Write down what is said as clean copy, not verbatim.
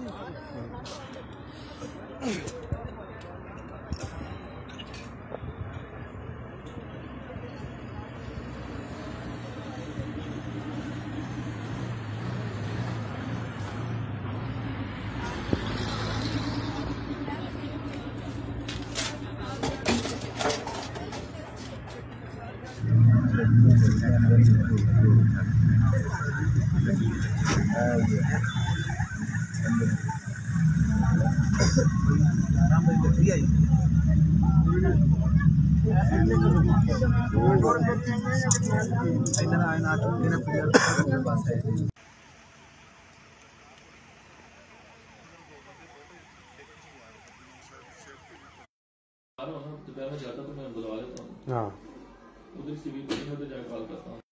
दोपहर में जाता तो मैं बुलवा लेता हूँ। हाँ, उधर सिविल में जाकर कॉल करता हूँ।